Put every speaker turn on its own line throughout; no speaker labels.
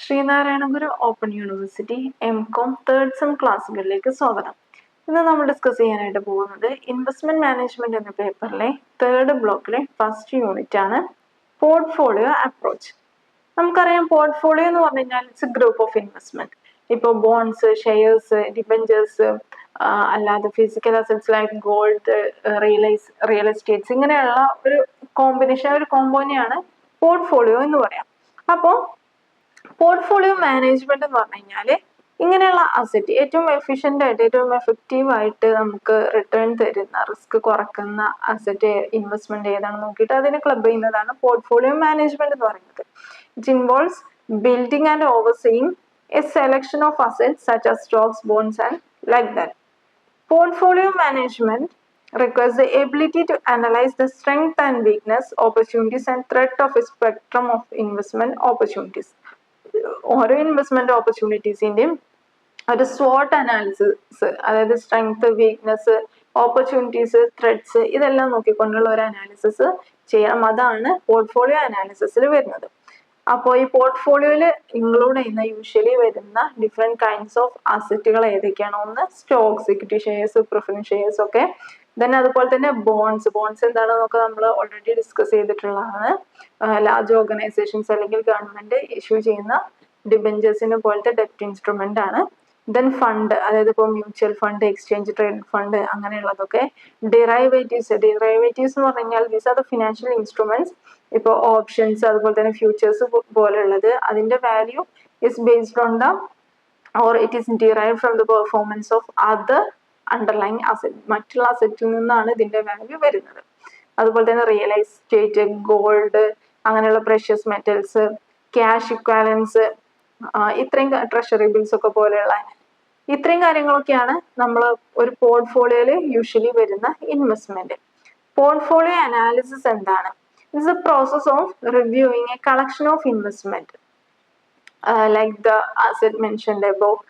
ശ്രീനാരായണ ഗുരു open university എം.കോം third sem ക്ലാസ്സുകളിലേക്ക് സ്വാഗതം. ഇന്ന് നമ്മൾ ഡിസ്കസ് ചെയ്യാനായിട്ട് പോകുന്നത് ഇൻവെസ്റ്റ്മെന്റ് മാനേജ്മെന്റ് എന്ന പേപ്പറിലെ തേർഡ് ബ്ലോക്കിലെ ഫസ്റ്റ് യൂണിറ്റ് ആണ്, പോർട്ട്ഫോളിയോ അപ്രോച്ച്. നമുക്കറിയാം, പോർട്ട്ഫോളിയോ എന്ന് പറഞ്ഞു കഴിഞ്ഞാൽ it's A group of investment. ഇപ്പോൾ ബോൺസ്, ഷെയർസ്, ഡിബഞ്ചേഴ്സ്, അല്ലാതെ physical assets like gold, real estates, ഇങ്ങനെയുള്ള ഒരു കോമ്പിനേഷൻ, ഒരു കോമ്പോനെയാണ് പോർട്ട്ഫോളിയോ എന്ന് പറയാം. അപ്പോൾ പോർട്ട്ഫോളിയോ മാനേജ്മെന്റ് എന്ന് പറഞ്ഞു കഴിഞ്ഞാൽ ഇങ്ങനെയുള്ള അസറ്റ് ഏറ്റവും എഫിഷ്യൻ്റ് ആയിട്ട്, ഏറ്റവും എഫക്റ്റീവ് ആയിട്ട് നമുക്ക് റിട്ടേൺ തരുന്ന, റിസ്ക് കുറക്കുന്ന അസറ്റ് ഇൻവെസ്റ്റ്മെന്റ് ഏതാണെന്ന് നോക്കിയിട്ട് അതിനെ ക്ലബ് ചെയ്യുന്നതാണ് പോർട്ട്ഫോളിയോ മാനേജ്മെന്റ് എന്ന് പറയുന്നത്. It involves building and overseeing a selection of assets such as stocks, bonds and like that. Portfolio management requires the ability to analyze the strength and weakness, opportunities and threat of a spectrum of investment opportunities. ഓരോ investment ഓപ്പർച്യൂണിറ്റീസിന്റെയും ഒരു SWOT analysis, അതായത് strength, weakness, opportunities, threads, ഇതെല്ലാം നോക്കിക്കൊണ്ടുള്ള ഒരു analysis ചെയ്യണം. അതാണ് portfolio അനാലിസിസിൽ വരുന്നത്. അപ്പോൾ ഈ പോർട്ട്ഫോളിയോയിൽ ഇൻക്ലൂഡ് ചെയ്യുന്ന യൂഷ്വലി വരുന്ന ഡിഫറെൻറ്റ് കൈൻഡ്സ് ഓഫ് അസറ്റുകൾ ഏതൊക്കെയാണ്? ഒന്ന് stocks, equity shares, preference shares ഒക്കെ. ദെൻ അതുപോലെ തന്നെ ബോൺസ് എന്താണെന്നൊക്കെ നമ്മൾ ഓൾറെഡി ഡിസ്കസ് ചെയ്തിട്ടുള്ളതാണ്. ലാർജ് ഓർഗനൈസേഷൻസ് അല്ലെങ്കിൽ ഗവൺമെന്റ് ഇഷ്യൂ ചെയ്യുന്ന ഡിബഞ്ചേഴ്സിനെ പോലത്തെ ഡെപ്റ്റ് ഇൻസ്ട്രുമെന്റ് ആണ്. ദെൻ ഫണ്ട്, അതായത് ഇപ്പോൾ mutual fund, exchange trade fund, അങ്ങനെയുള്ളതൊക്കെ. ഡിറൈവേറ്റീവ്സ് എന്ന് പറഞ്ഞു കഴിഞ്ഞാൽ these are the financial instruments. ഇപ്പോൾ ഓപ്ഷൻസ്, അതുപോലെ തന്നെ ഫ്യൂച്ചേഴ്സ് പോലുള്ളത്, അതിന്റെ value is based on the or it is derived from the performance of other underlying asset. മറ്റുള്ള അസറ്റിൽ നിന്നാണ് ഇതിന്റെ വാല്യൂ വരുന്നത്. അതുപോലെ തന്നെ റിയൽ എസ്റ്റേറ്റ്, ഗോൾഡ്, അങ്ങനെയുള്ള പ്രഷ്യസ് മെറ്റൽസ്, ക്യാഷ് ഇക്വാലൻസ്, ഇത്രയും ട്രഷറി ബിൽസ് ഒക്കെ പോലെയുള്ള ഇത്രയും കാര്യങ്ങളൊക്കെയാണ് നമ്മൾ ഒരു പോർട്ട്ഫോളിയോയിൽ യൂഷ്വലി വരുന്ന ഇൻവെസ്റ്റ്മെന്റ്. പോർട്ട്ഫോളിയോ അനാലിസിസ് എന്താണ്? It's A process of reviewing A collection of investment like the asset mentioned above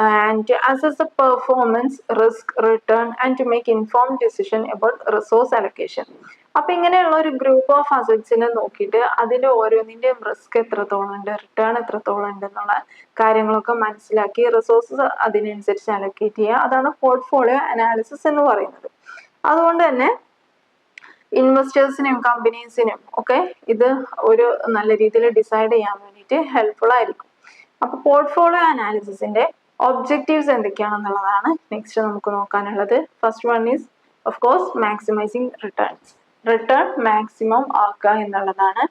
and to assess the performance, risk, return and to make informed decision about resource allocation. അപ്പൊ ഇങ്ങനെയുള്ള ഒരു group of അസറ്റ്സിനെ നോക്കിയിട്ട് അതിന്റെ ഓരോന്നിന്റെയും risk എത്രത്തോളം ഉണ്ട്, return എത്രത്തോളം ഉണ്ട് എന്നുള്ള കാര്യങ്ങളൊക്കെ മനസ്സിലാക്കി റിസോഴ്സസ് അതിനനുസരിച്ച് അലക്കേറ്റ് ചെയ്യുക. അതാണ് പോർട്ട്ഫോളിയോ അനാലിസിസ് എന്ന് പറയുന്നത്. അതുകൊണ്ട് തന്നെ ഇൻവെസ്റ്റേഴ്സിനും കമ്പനീസിനും ഒക്കെ ഇത് ഒരു നല്ല രീതിയിൽ ഡിസൈഡ് ചെയ്യാൻ വേണ്ടിയിട്ട് ഹെൽപ്ഫുൾ ആയിരിക്കും. അപ്പൊ പോർട്ട്ഫോളിയോ അനാലിസിസിന്റെ ഒബ്ജക്റ്റീവ്സ് എന്തൊക്കെയാണെന്നുള്ളതാണ് നെക്സ്റ്റ് നമുക്ക് നോക്കാനുള്ളത്. First one is of course maximising return maximum ആക്കുക എന്നുള്ളതാണ്.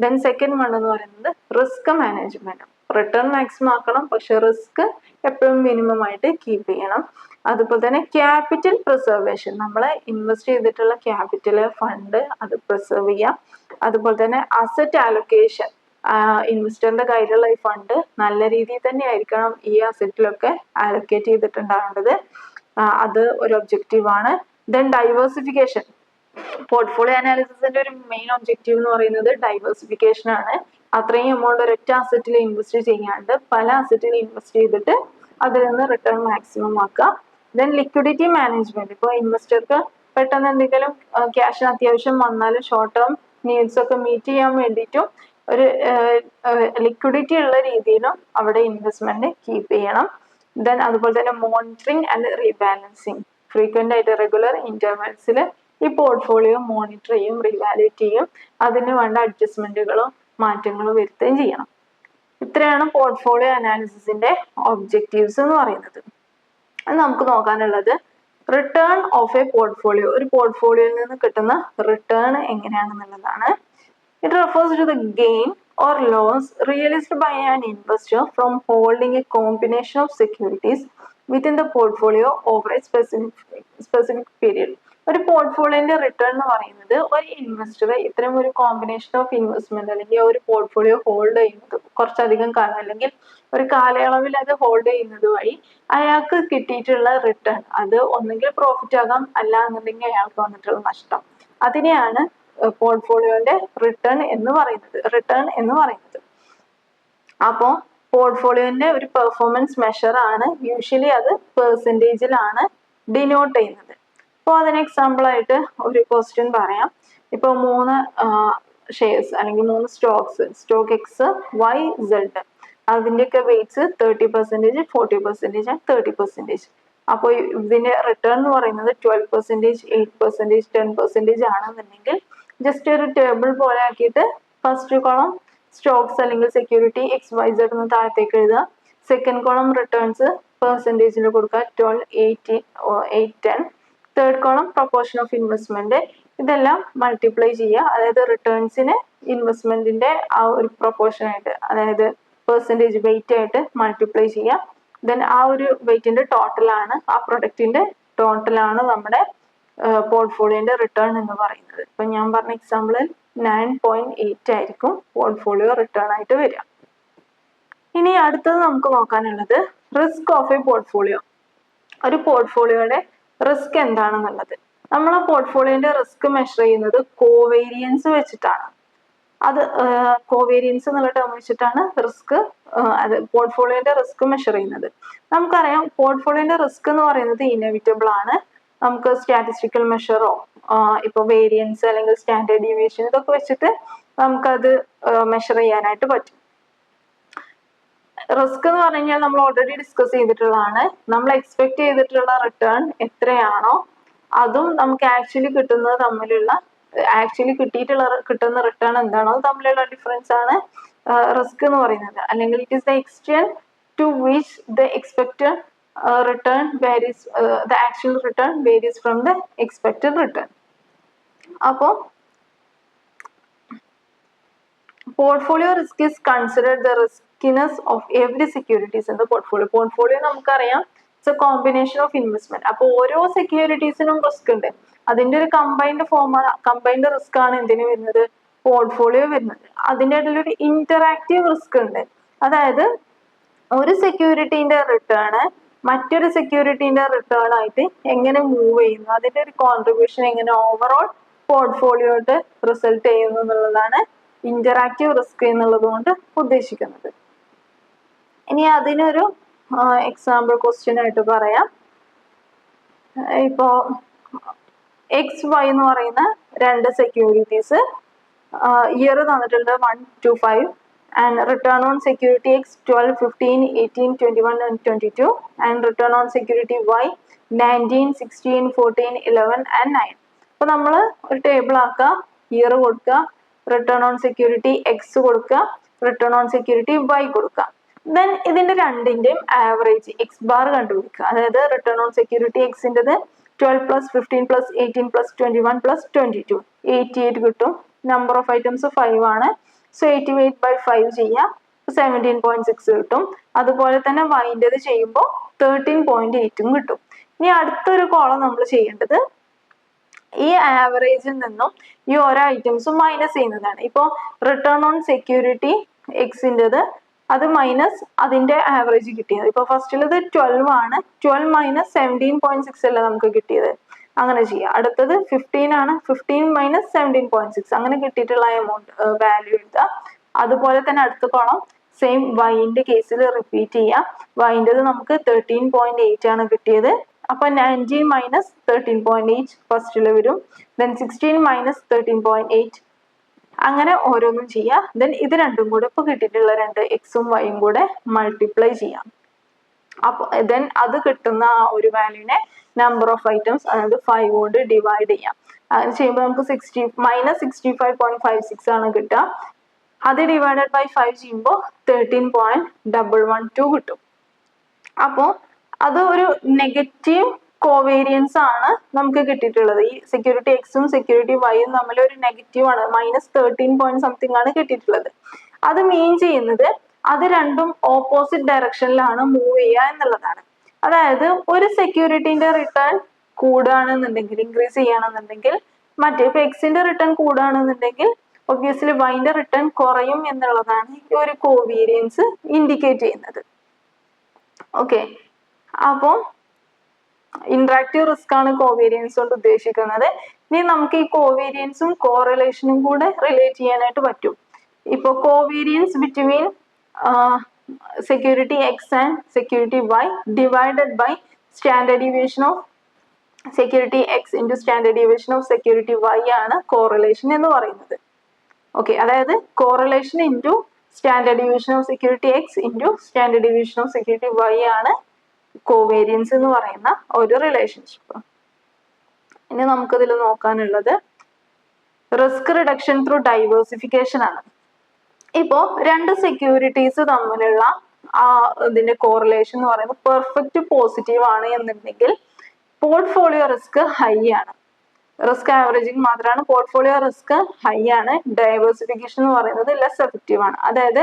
ദെൻ സെക്കൻഡ് വൺ എന്ന് പറയുന്നത് റിസ്ക് മാനേജ്മെന്റ്. റിട്ടേൺ മാക്സിമം ആക്കണം, പക്ഷെ റിസ്ക് എപ്പോഴും മിനിമം ആയിട്ട് കീപ്പ് ചെയ്യണം. അതുപോലെ തന്നെ ക്യാപിറ്റൽ പ്രിസർവേഷൻ, നമ്മൾ ഇൻവെസ്റ്റ് ചെയ്തിട്ടുള്ള ക്യാപിറ്റൽ ഫണ്ട് അത് പ്രിസർവ് ചെയ്യാം. അതുപോലെ തന്നെ അസറ്റ് അലൊക്കേഷൻ, ഇൻവെസ്റ്ററിന്റെ കയ്യിലുള്ള ഈ ഫണ്ട് നല്ല രീതിയിൽ തന്നെ ആയിരിക്കണം ഈ അസറ്റിലൊക്കെ അലൊക്കേറ്റ് ചെയ്തിട്ടുണ്ടാവേണ്ടത്. അത് ഒരു ഒബ്ജക്റ്റീവ് ആണ്. ദെൻ ഡൈവേഴ്സിഫിക്കേഷൻ, പോർട്ട്ഫോളിയോ അനാലിസിസിന്റെ ഒരു മെയിൻ ഒബ്ജക്റ്റീവ് എന്ന് പറയുന്നത് ഡൈവേഴ്സിഫിക്കേഷൻ ആണ്. അത്രയും എമൗണ്ട് ഒരൊറ്റ അസറ്റിൽ ഇൻവെസ്റ്റ് ചെയ്യാണ്ട് പല അസറ്റിൽ ഇൻവെസ്റ്റ് ചെയ്തിട്ട് അതിൽ നിന്ന് റിട്ടേൺ മാക്സിമം ആക്കുക. ദെൻ ലിക്വിഡിറ്റി മാനേജ്മെന്റ്, ഇപ്പോൾ ഇൻവെസ്റ്റർക്ക് പെട്ടെന്ന് എന്തെങ്കിലും ക്യാഷിന് അത്യാവശ്യം വന്നാലും ഷോർട്ട് ടേം നീഡ്സ് ഒക്കെ മീറ്റ് ചെയ്യാൻ വേണ്ടിയിട്ടും ഒരു ലിക്വിഡിറ്റി ഉള്ള രീതിയിലും അവിടെ ഇൻവെസ്റ്റ്മെന്റ് കീപ്പ് ചെയ്യണം. ദെൻ അതുപോലെ തന്നെ മോണിറ്ററിങ് ആൻഡ് റീബാലൻസിങ്, ഫ്രീക്വന്റ് ആയിട്ട് റെഗുലർ ഇന്റർവെൽസിൽ ഈ പോർട്ട്ഫോളിയോ മോണിറ്റർ ചെയ്യും, റീവാലുവേറ്റ് ചെയ്യും, അതിന് വേണ്ട അഡ്ജസ്റ്റ്മെന്റുകളും മാറ്റങ്ങളും വരുത്തുകയും ചെയ്യണം. ഇത്രയാണ് പോർട്ട്ഫോളിയോ അനാലിസിസിന്റെ ഒബ്ജക്റ്റീവ്സ് എന്ന് പറയുന്നത്. അത് നമുക്ക് നോക്കാനുള്ളത് റിട്ടേൺ ഓഫ് എ പോർട്ട്ഫോളിയോ, ഒരു പോർട്ട്ഫോളിയോയിൽ നിന്ന് കിട്ടുന്ന റിട്ടേൺ എങ്ങനെയാണെന്നുള്ളതാണ്. It refers to the gain or loss realized by an investor from holding a combination of securities within the portfolio over a specific period. ഒരു പോർട്ട്ഫോളിയോന്റെ റിട്ടേൺ എന്ന് പറയുന്നത് ഒരു ഇൻവെസ്റ്റർ ഇത്തരം ഒരു കോമ്പിനേഷൻ ഓഫ് ഇൻവെസ്റ്റ്മെന്റ് അല്ലെങ്കിൽ ഒരു പോർട്ട്ഫോളിയോ ഹോൾഡ് ചെയ്യുന്നത് കുറച്ചധികം കാലം അല്ലെങ്കിൽ ഒരു കാലയളവിൽ അത് ഹോൾഡ് ചെയ്യുന്നത് വഴി അയാൾക്ക് കിട്ടിയിട്ടുള്ള റിട്ടേൺ, അത് ഒന്നെങ്കിൽ പ്രോഫിറ്റ് ആകാം, അല്ല എന്നുണ്ടെങ്കിൽ അയാൾക്ക് വന്നിട്ടുള്ള നഷ്ടം, അതിനെയാണ് പോർട്ട്ഫോളിയോന്റെ റിട്ടേൺ എന്ന് പറയുന്നത്. അപ്പോൾ പോർട്ട്ഫോളിയോന്റെ ഒരു പെർഫോമൻസ് മെഷർ ആണ്, യൂഷ്വലി അത് പെർസെൻറ്റേജിലാണ് ഡിനോട്ട് ചെയ്യുന്നത്. അപ്പോൾ അതിന് എക്സാമ്പിൾ ആയിട്ട് ഒരു ക്വസ്റ്റ്യൻ പറയാം. ഇപ്പോൾ 3 ഷെയർസ് അല്ലെങ്കിൽ 3 stocks, stock X, Y, Z. അതിൻ്റെയൊക്കെ വെയ്റ്റ്സ് 30%, 40% ആൻഡ് 30%. അപ്പോൾ ഇതിന്റെ റിട്ടേൺ എന്ന് പറയുന്നത് 12%, 8%, 10% ആണെന്നുണ്ടെങ്കിൽ ജസ്റ്റ് ഒരു ടേബിൾ പോലെ ആക്കിയിട്ട് ഫസ്റ്റ് കോളം സ്റ്റോക്സ് അല്ലെങ്കിൽ സെക്യൂരിറ്റി XYZ എന്ന് താഴത്തേക്ക് എഴുതുക. സെക്കൻഡ് കോളം റിട്ടേൺസ് പെർസെൻറ്റേജിൽ കൊടുക്കുക 12, 18, 8, 10. Third column proportion of investment. ഇതെല്ലാം മൾട്ടിപ്ലൈ ചെയ്യുക. അതായത് റിട്ടേൺസിന് ഇൻവെസ്റ്റ്മെന്റിന്റെ ആ ഒരു പ്രൊപ്പോർഷൻ ആയിട്ട്, അതായത് പെർസെൻറ്റേജ് വെയിറ്റ് ആയിട്ട് മൾട്ടിപ്ലൈ ചെയ്യുക. ദെൻ ആ ഒരു വെയിറ്റിന്റെ ടോട്ടലാണ്, ആ പ്രൊഡക്റ്റിന്റെ ടോട്ടലാണ് നമ്മുടെ പോർട്ട്ഫോളിയോന്റെ റിട്ടേൺ എന്ന് പറയുന്നത്. ഇപ്പൊ ഞാൻ പറഞ്ഞ എക്സാമ്പിളിൽ 9.8 ആയിരിക്കും പോർട്ട്ഫോളിയോ റിട്ടേൺ ആയിട്ട് വരിക. ഇനി അടുത്തത് നമുക്ക് നോക്കാനുള്ളത് റിസ്ക് ഓഫ് എ പോർട്ട്ഫോളിയോ. ഒരു പോർട്ട്ഫോളിയോയുടെ റിസ്ക് എന്താണെന്നുള്ളത്. നമ്മൾ പോർട്ട്ഫോളിയോന്റെ റിസ്ക് മെഷർ ചെയ്യുന്നത് കോവേരിയൻസ് വെച്ചിട്ടാണ്. അത് കോവേരിയൻസ് എന്നുള്ള ടേം വെച്ചിട്ടാണ് റിസ്ക്, അത് പോർട്ട്ഫോളിയോന്റെ റിസ്ക് മെഷർ ചെയ്യുന്നത്. നമുക്കറിയാം പോർട്ട്ഫോളിയോന്റെ റിസ്ക് എന്ന് പറയുന്നത് ഇന്നെവിറ്റബിൾ ആണ്. നമുക്ക് സ്റ്റാറ്റിസ്റ്റിക്കൽ മെഷറോ ഇപ്പൊ വേരിയൻസ് അല്ലെങ്കിൽ സ്റ്റാൻഡേർഡ് ഡീവിയേഷൻ ഇതൊക്കെ വെച്ചിട്ട് നമുക്കത് മെഷർ ചെയ്യാനായിട്ട് പറ്റും. റിസ്ക് എന്ന് പറഞ്ഞു കഴിഞ്ഞാൽ നമ്മൾ ഓൾറെഡി ഡിസ്കസ് ചെയ്തിട്ടുള്ളതാണ്. നമ്മൾ എക്സ്പെക്ട് ചെയ്തിട്ടുള്ള റിട്ടേൺ എത്രയാണോ അതും നമുക്ക് ആക്ച്വലി കിട്ടുന്നത് തമ്മിലുള്ള, ആക്ച്വലി കിട്ടുന്ന റിട്ടേൺ എന്താണോ അത് തമ്മിലുള്ള ഡിഫറൻസ് ആണ് റിസ്ക് എന്ന് പറയുന്നത്. അല്ലെങ്കിൽ it is the extent to which the expected return varies, the actual return varies from the expected return. അപ്പോൾ portfolio risk is considered the riskiness of every securities in the portfolio. Portfolio നമുക്കറിയാം it's A combination of investment. അപ്പോൾ ഓരോ സെക്യൂരിറ്റീസിനും risk ഉണ്ട്. അതിന്റെ ഒരു combined risk ആണ് എന്തിനു വരുന്നത്, പോർട്ട്ഫോളിയോ വരുന്നത്. അതിൻ്റെ ഇടയിൽ ഒരു ഇന്ററാക്റ്റീവ് റിസ്ക് ഉണ്ട്. അതായത് ഒരു സെക്യൂരിറ്റീന്റെ റിട്ടേൺ മറ്റൊരു സെക്യൂരിറ്റീന്റെ റിട്ടേൺ ആയിട്ട് എങ്ങനെ മൂവ് ചെയ്യുന്നു, അതിന്റെ ഒരു കോൺട്രിബ്യൂഷൻ എങ്ങനെ ഓവറോൾ പോർട്ട്ഫോളിയോട്ട് റിസൾട്ട് ചെയ്യുന്നു എന്നുള്ളതാണ് ഇന്ററാക്റ്റീവ് റിസ്ക് എന്നുള്ളത് കൊണ്ട് ഉദ്ദേശിക്കുന്നത്. ഇനി അതിനൊരു എക്സാമ്പിൾ ക്വസ്റ്റ്യൻ ആയിട്ട് പറയാം. ഇപ്പോ XY എന്ന് പറയുന്ന രണ്ട് സെക്യൂരിറ്റീസ് ഇയർ തന്നിട്ടുണ്ട് 1, 2, 5 and return on security X 12, 15, 18, 21 and 22 and return on security Y 19, 16, 14, 11 and 9. അപ്പോൾ നമ്മൾ ഒരു ടേബിൾ ആക്കുക, ഇയർ കൊടുക്കുക, റിട്ടേൺ ഓൺ സെക്യൂരിറ്റി X കൊടുക്കുക, റിട്ടേൺ ഓൺ സെക്യൂരിറ്റി Y കൊടുക്കുക. ദെൻ ഇതിന്റെ രണ്ടിന്റെയും ആവറേജ് X ബാർ കണ്ടുപിടിക്കുക. അതായത് return on security Xൻ്റെത് 12 plus 15 plus 18 plus 21 plus 22 88 കിട്ടും. നമ്പർ ഓഫ് ഐറ്റംസ് 5 ആണ്. സോ 88/5 ചെയ്യാം, 17.6 കിട്ടും. അതുപോലെ തന്നെ വൈൻ്റെത് ചെയ്യുമ്പോൾ 13.8 കിട്ടും. ഇനി അടുത്തൊരു കോളം നമ്മൾ ചെയ്യേണ്ടത് ഈ ആവറേജിൽ നിന്നും ഈ ഓരോ ഐറ്റംസും മൈനസ് ചെയ്യുന്നതാണ്. ഇപ്പോൾ റിട്ടേൺ ഓൺ സെക്യൂരിറ്റി Xൻ്റെത് അത് മൈനസ് അതിന്റെ ആവറേജ് കിട്ടിയത്. ഇപ്പൊ ഫസ്റ്റിലത് 12 ആണ്, 12 മൈനസ് 17.6 അല്ല നമുക്ക് കിട്ടിയത്. അങ്ങനെ ചെയ്യാം. അടുത്തത് 15 ആണ്, 15 മൈനസ് 17.6 അങ്ങനെ കിട്ടിയിട്ടുള്ള എമൗണ്ട് വാല്യൂ എഴുതാം. അതുപോലെ തന്നെ അടുത്ത കോളം സെയിം വൈൻ്റെ കേസിൽ റിപ്പീറ്റ് ചെയ്യാം. വൈൻ്റെത് നമുക്ക് 13.8 ആണ് കിട്ടിയത്. അപ്പൊ 19 മൈനസ് 13.8 ഫസ്റ്റിൽ വരും. ദെൻ 16 മൈനസ് 13.8 അങ്ങനെ ഓരോന്നും ചെയ്യാം. ദെൻ ഇത് രണ്ടും കൂടെ ഇപ്പൊ കിട്ടിയിട്ടുള്ള രണ്ട് Xും Yയും കൂടെ മൾട്ടിപ്ലൈ ചെയ്യാം. അപ്പോൾ ദെൻ അത് കിട്ടുന്ന ആ ഒരു വാല്യൂനെ നമ്പർ ഓഫ് ഐറ്റംസ് അതായത് 5 കൊണ്ട് ഡിവൈഡ് ചെയ്യാം. അങ്ങനെ ചെയ്യുമ്പോൾ നമുക്ക് -65.56 ആണ് കിട്ടുക. അത് ഡിവൈഡഡ് ബൈ 5 ചെയ്യുമ്പോൾ 13.112 കിട്ടും. അപ്പോൾ അത് ഒരു നെഗറ്റീവ് കോവേരിയൻസ് ആണ് നമുക്ക് കിട്ടിയിട്ടുള്ളത്. ഈ സെക്യൂരിറ്റി Xും സെക്യൂരിറ്റി Yയും തമ്മിൽ ഒരു നെഗറ്റീവ് ആണ്, -13 ആണ് കിട്ടിയിട്ടുള്ളത്. അത് മീൻ ചെയ്യുന്നത് അത് രണ്ടും ഓപ്പോസിറ്റ് ഡയറക്ഷനിലാണ് മൂവ് ചെയ്യുക എന്നുള്ളതാണ്. അതായത് ഒരു സെക്യൂരിറ്റീന്റെ റിട്ടേൺ കൂടുകയാണെന്നുണ്ടെങ്കിൽ, ഇൻക്രീസ് ചെയ്യുകയാണെന്നുണ്ടെങ്കിൽ, മറ്റേ ഇപ്പൊ Xന്റെ റിട്ടേൺ കൂടുകയാണെന്നുണ്ടെങ്കിൽ ഒബ്വിയസ്ലി Yന്റെ റിട്ടേൺ കുറയും എന്നുള്ളതാണ് ഈ ഒരു കോവേരിയൻസ് ഇൻഡിക്കേറ്റ് ചെയ്യുന്നത്. ഓക്കെ, അപ്പോൾ ഇന്ററാക്റ്റീവ് റിസ്ക് ആണ് കോവേരിയൻസ് കൊണ്ട് ഉദ്ദേശിക്കുന്നത്. ഇനി നമുക്ക് ഈ കോവേരിയൻസും കോറിലേഷനും കൂടെ റിലേറ്റ് ചെയ്യാനായിട്ട് പറ്റും. ഇപ്പൊ covariance between security X and security Y divided by standard deviation of security X into standard deviation of security Y ആണ് കോറിലേഷൻ എന്ന് പറയുന്നത്. ഓക്കെ, അതായത് correlation into standard division of security x into standard division of security y ആണ് covariance എന്ന് പറയുന്ന ഒരു relationship. ഇനി നമുക്കിതിൽ നോക്കാനുള്ളത് റിസ്ക് റിഡക്ഷൻ ത്രൂ ഡൈവേഴ്സിഫിക്കേഷൻ ആണ്. ഇപ്പോ രണ്ട് സെക്യൂരിറ്റീസ് തമ്മിലുള്ള ഇതിന്റെ കോറിലേഷൻ എന്ന് പറയുന്നത് പെർഫെക്റ്റ് പോസിറ്റീവ് ആണ് എന്നുണ്ടെങ്കിൽ പോർട്ട്ഫോളിയോ റിസ്ക് ഹൈ ആണ്. റിസ്ക് ആവറേജിങ് മാത്രമാണ്, പോർട്ട്ഫോളിയോ റിസ്ക് ഹൈ ആണ്. ഡൈവേഴ്സിഫിക്കേഷൻ എന്ന് പറയുന്നത് ലെസ് എഫക്റ്റീവ് ആണ്. അതായത്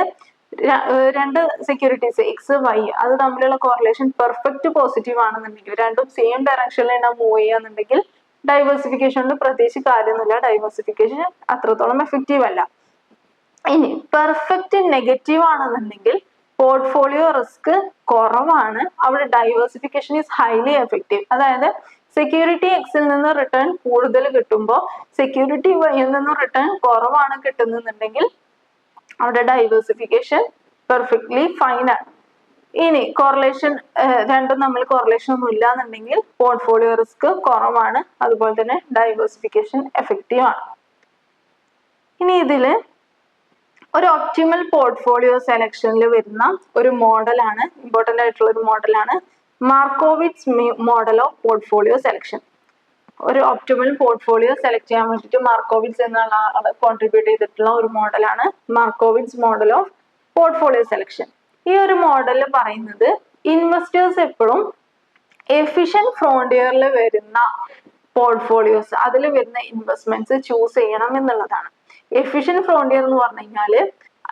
രണ്ട് സെക്യൂരിറ്റീസ് എക്സ് വൈ അത് തമ്മിലുള്ള കോറിലേഷൻ പെർഫെക്റ്റ് പോസിറ്റീവ് ആണെന്നുണ്ടെങ്കിൽ, രണ്ടും സെയിം ഡയറക്ഷനിലാണ് മൂവ് ചെയ്യുകയെന്നുണ്ടെങ്കിൽ ഡൈവേഴ്സിഫിക്കേഷനിൽ പ്രത്യേകിച്ച് കാര്യമൊന്നുമില്ല, ഡൈവേഴ്സിഫിക്കേഷൻ അത്രത്തോളം എഫക്റ്റീവ് അല്ല. ഇനി പെർഫെക്റ്റ് നെഗറ്റീവ് ആണെന്നുണ്ടെങ്കിൽ പോർട്ട്ഫോളിയോ റിസ്ക് കുറവാണ്, അവിടെ ഡൈവേഴ്സിഫിക്കേഷൻ ഈസ് ഹൈലി എഫക്റ്റീവ്. അതായത് സെക്യൂരിറ്റി എക്സിൽ നിന്ന് റിട്ടേൺ കൂടുതൽ കിട്ടുമ്പോൾ സെക്യൂരിറ്റി വൈയിൽ നിന്ന് റിട്ടേൺ കുറവാണ് കിട്ടുന്നുണ്ടെങ്കിൽ അവിടെ ഡൈവേഴ്സിഫിക്കേഷൻ പെർഫെക്റ്റ്ലി ഫൈൻ ആണ്. ഇനി കോറിലേഷൻ രണ്ടും തമ്മിൽ കോറിലേഷൻ ഒന്നും ഇല്ല എന്നുണ്ടെങ്കിൽ പോർട്ട്ഫോളിയോ റിസ്ക് കുറവാണ്, അതുപോലെ തന്നെ ഡൈവേഴ്സിഫിക്കേഷൻ എഫക്റ്റീവ് ആണ്. ഇനി ഇതില് ഒരു ഒപ്റ്റിമൽ പോർട്ട്ഫോളിയോ സെലക്ഷനിൽ വരുന്ന ഒരു മോഡലാണ്, ഇമ്പോർട്ടൻ്റ് ആയിട്ടുള്ള ഒരു മോഡലാണ് മാർക്കോവിറ്റ്സ് മോഡൽ ഓഫ് പോർട്ട്ഫോളിയോ സെലക്ഷൻ. ഒരു ഒപ്റ്റിമൽ പോർട്ട്ഫോളിയോ സെലക്ട് ചെയ്യാൻ വേണ്ടിയിട്ട് മാർക്കോവിറ്റ്സ് എന്നുള്ള ആൾ കോൺട്രിബ്യൂട്ട് ചെയ്തിട്ടുള്ള ഒരു മോഡലാണ് മാർക്കോവിറ്റ്സ് മോഡൽ ഓഫ് പോർട്ട്ഫോളിയോ സെലക്ഷൻ. ഈ ഒരു മോഡലിൽ പറയുന്നത് ഇൻവെസ്റ്റേഴ്സ് എപ്പോഴും എഫിഷ്യന്റ് ഫ്രോണ്ടിയറിൽ വരുന്ന പോർട്ട്ഫോളിയോസ്, അതിൽ വരുന്ന ഇൻവെസ്റ്റ്മെന്റ്സ് ചൂസ് ചെയ്യണം എന്നുള്ളതാണ്. എഫിഷ്യന്റ് ഫ്രോണ്ടിയർ എന്ന് പറഞ്ഞു കഴിഞ്ഞാൽ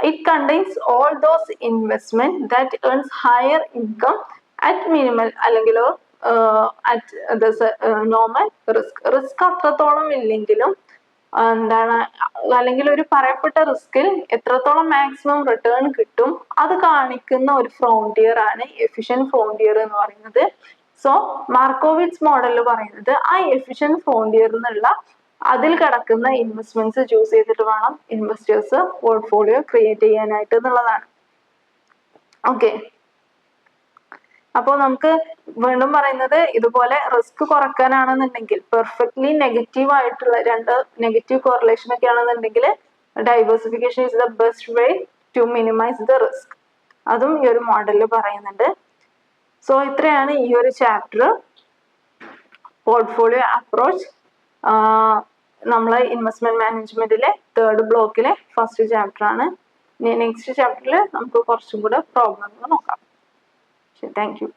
it contains all those investment that earns higher income at minimal അല്ലെങ്കിൽ അറ്റ് നോർമൽ റിസ്ക്. റിസ്ക് അത്രത്തോളം ഇല്ലെങ്കിലും എന്താണ്, അല്ലെങ്കിൽ ഒരു പറയപ്പെട്ട റിസ്കിൽ എത്രത്തോളം മാക്സിമം റിട്ടേൺ കിട്ടും അത് കാണിക്കുന്ന ഒരു ഫ്രോണ്ടിയർ ആണ് എഫിഷ്യന്റ് ഫ്രോണ്ടിയർ എന്ന് പറയുന്നത്. സോ മാർക്കോവിറ്റ്സ് മോഡലിൽ പറയുന്നത് ആ എഫിഷ്യന്റ് ഫ്രോണ്ടിയർ എന്നുള്ള അതിൽ കിടക്കുന്ന ഇൻവെസ്റ്റ്മെന്റ്സ് ചൂസ് ചെയ്തിട്ട് വേണം ഇൻവെസ്റ്റേഴ്സ് പോർട്ട്ഫോളിയോ ക്രിയേറ്റ് ചെയ്യാനായിട്ട് എന്നുള്ളതാണ്. ഓക്കെ, അപ്പോൾ നമുക്ക് വീണ്ടും പറയുന്നത് ഇതുപോലെ റിസ്ക് കുറയ്ക്കാനാണെന്നുണ്ടെങ്കിൽ പെർഫെക്റ്റ്ലി നെഗറ്റീവ് ആയിട്ടുള്ള രണ്ട് നെഗറ്റീവ് കോറിലേഷൻ ഒക്കെ ആണെന്നുണ്ടെങ്കിൽ diversification is the best way to minimise the risk. അതും ഈ ഒരു മോഡലിൽ പറയുന്നുണ്ട്. സോ ഇത്രയാണ് ഈ ഒരു ചാപ്റ്റർ പോർട്ട്ഫോളിയോ അപ്രോച്ച്. നമ്മൾ ഇൻവെസ്റ്റ്മെന്റ് മാനേജ്മെന്റിലെ തേർഡ് ബ്ലോക്കിലെ ഫസ്റ്റ് ചാപ്റ്റർ ആണ്. നെക്സ്റ്റ് ചാപ്റ്ററിൽ നമുക്ക് കുറച്ചും കൂടെ പ്രോബ്ലങ്ങൾ നോക്കാം. Thank U.